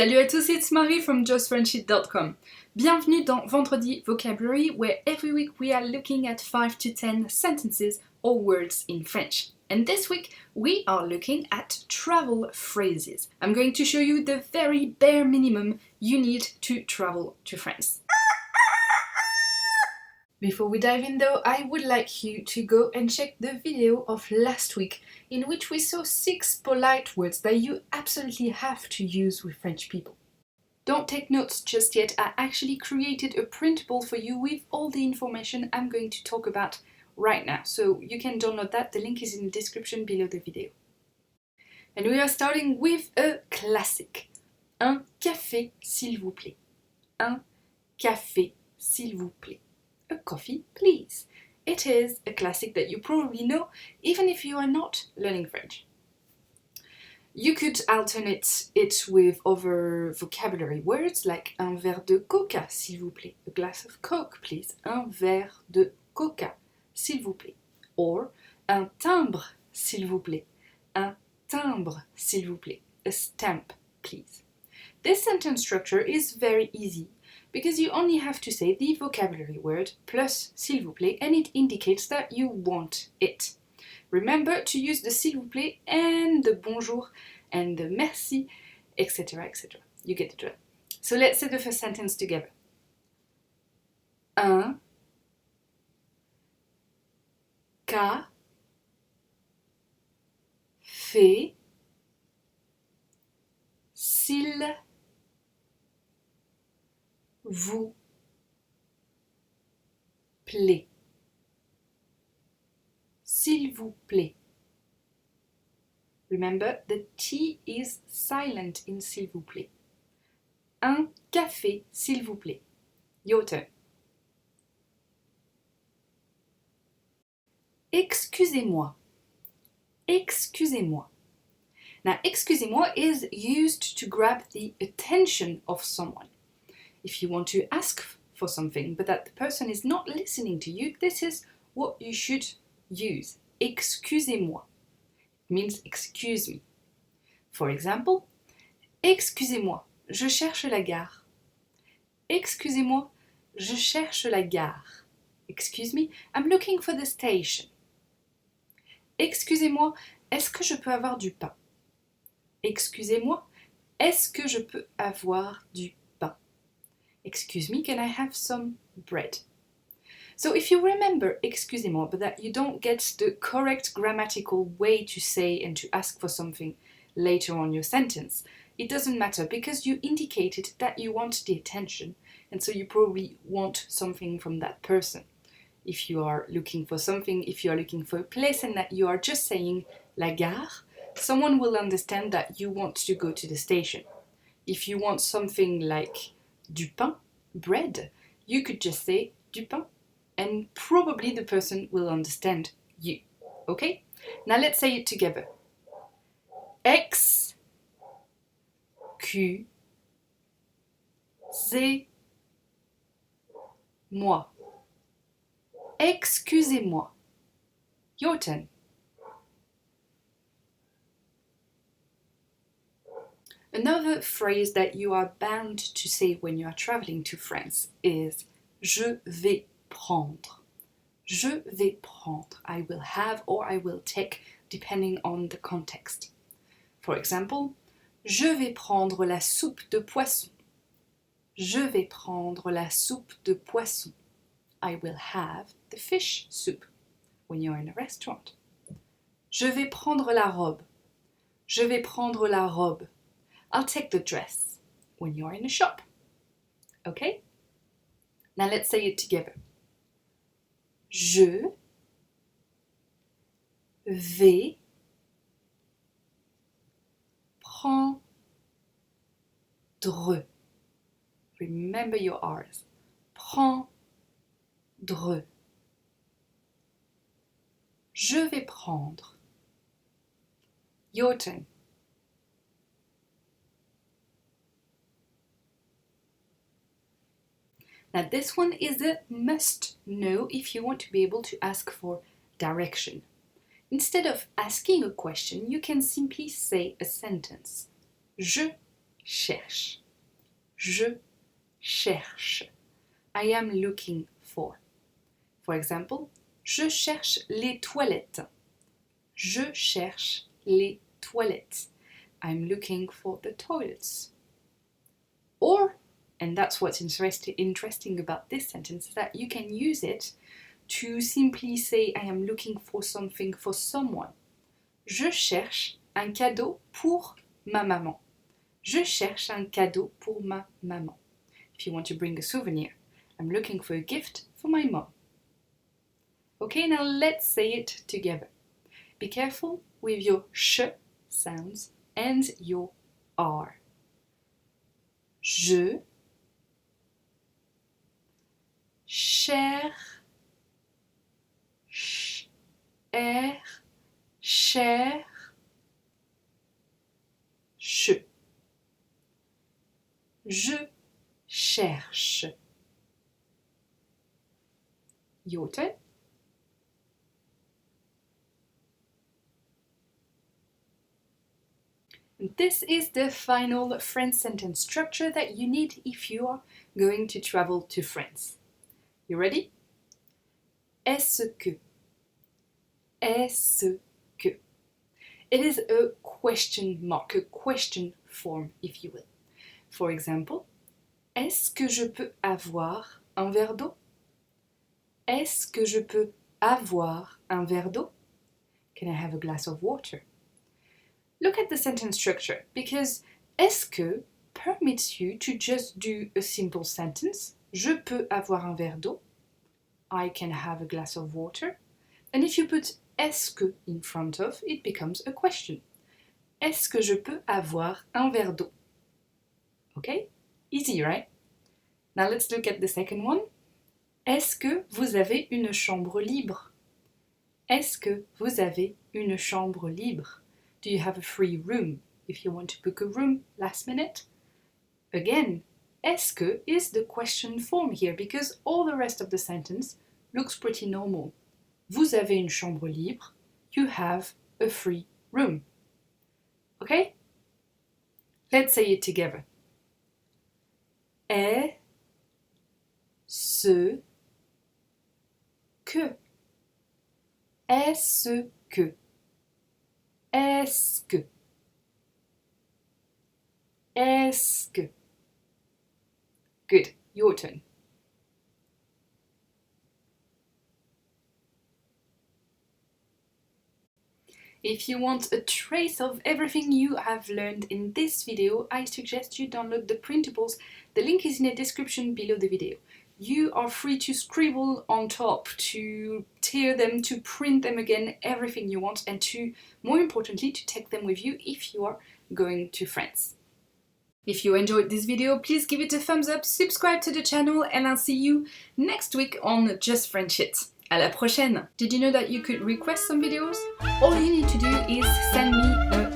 Salut à tous, it's Marie from justfrenchit.com. Bienvenue dans Vendredi Vocabulary, where every week we are looking at 5 to 10 sentences or words in French. And this week we are looking at travel phrases. I'm going to show you the very bare minimum you need to travel to France. Before we dive in though, I would like you to go and check the video of last week in which we saw 6 polite words that you absolutely have to use with French people. Don't take notes just yet, I actually created a printable for you with all the information I'm going to talk about right now, so you can download that, the link is in the description below the video. And we are starting with a classic. Un café s'il vous plaît. Un café s'il vous plaît. A coffee, please. It is a classic that you probably know, even if you are not learning French. You could alternate it with other vocabulary words like un verre de coca, s'il vous plaît. A glass of Coke, please. Un verre de coca, s'il vous plaît. Or, un timbre, s'il vous plaît. Un timbre, s'il vous plaît. A stamp, please. This sentence structure is very easy, because you only have to say the vocabulary word plus s'il vous plaît and it indicates that you want it. Remember to use the s'il vous plaît and the bonjour and the merci, etc. etc. You get the drill. So let's say the first sentence together. Un café s'il vous plaît. S'il vous plaît. Remember, the T is silent in s'il vous plaît. Un café, s'il vous plaît. Your turn. Excusez-moi. Excusez-moi. Now, excusez-moi is used to grab the attention of someone. If you want to ask for something but that the person is not listening to you, this is what you should use. Excusez-moi. It means excuse me. For example, excusez-moi, je cherche la gare. Excusez-moi, je cherche la gare. Excuse me, I'm looking for the station. Excusez-moi, est-ce que je peux avoir du pain? Excusez-moi, est-ce que je peux avoir du pain? Excuse me, can I have some bread? So if you remember excusez-moi, but that you don't get the correct grammatical way to say and to ask for something later on your sentence, it doesn't matter because you indicated that you want the attention and so you probably want something from that person. If you are looking for something, if you are looking for a place and that you are just saying la gare, someone will understand that you want to go to the station. If you want something like du pain, bread, you could just say du pain and probably the person will understand you. Okay? Now let's say it together. Excusez-moi. Excusez-moi. Your turn. Another phrase that you are bound to say when you are traveling to France is je vais prendre. Je vais prendre. I will have or I will take depending on the context. For example, je vais prendre la soupe de poisson. Je vais prendre la soupe de poisson. I will have the fish soup when you're in a restaurant. Je vais prendre la robe. Je vais prendre la robe. I'll take the dress when you're in a shop. Okay? Now let's say it together. Je vais prendre. Remember your R's. Prendre. Je vais prendre. Your turn. Now this one is a must know if you want to be able to ask for direction. Instead of asking a question, you can simply say a sentence. Je cherche. Je cherche. I am looking for. For example, je cherche les toilettes. Je cherche les toilettes. I'm looking for the toilets. Or, and that's what's interesting about this sentence, is that you can use it to simply say I am looking for something for someone. Je cherche un cadeau pour ma maman. Je cherche un cadeau pour ma maman. If you want to bring a souvenir, I'm looking for a gift for my mom. Okay, now let's say it together. Be careful with your sh sounds and your r. Je cher, cher, cher, je. Je cherche. Your turn. This is the final French sentence structure that you need if you are going to travel to France. You ready? Est-ce que? Est-ce que? It is a question mark, a question form, if you will. For example, est-ce que je peux avoir un verre d'eau? Est-ce que je peux avoir un verre d'eau? Can I have a glass of water? Look at the sentence structure, because est-ce que permits you to just do a simple sentence. Je peux avoir un verre d'eau. I can have a glass of water. And if you put est-ce que in front of, it becomes a question. Est-ce que je peux avoir un verre d'eau? Okay? Easy, right? Now let's look at the second one. Est-ce que vous avez une chambre libre? Est-ce que vous avez une chambre libre? Do you have a free room? If you want to book a room last minute. Again, est-ce que is the question form here because all the rest of the sentence looks pretty normal. Vous avez une chambre libre. You have a free room. Okay? Let's say it together. Est-ce que? Est-ce que? Est-ce que? Est-ce que? Good, your turn. If you want a trace of everything you have learned in this video, I suggest you download the printables. The link is in the description below the video. You are free to scribble on top, to tear them, to print them again, everything you want, and to, more importantly, to take them with you if you are going to France. If you enjoyed this video, please give it a thumbs up, subscribe to the channel, and I'll see you next week on Just French It. À la prochaine! Did you know that you could request some videos? All you need to do is send me a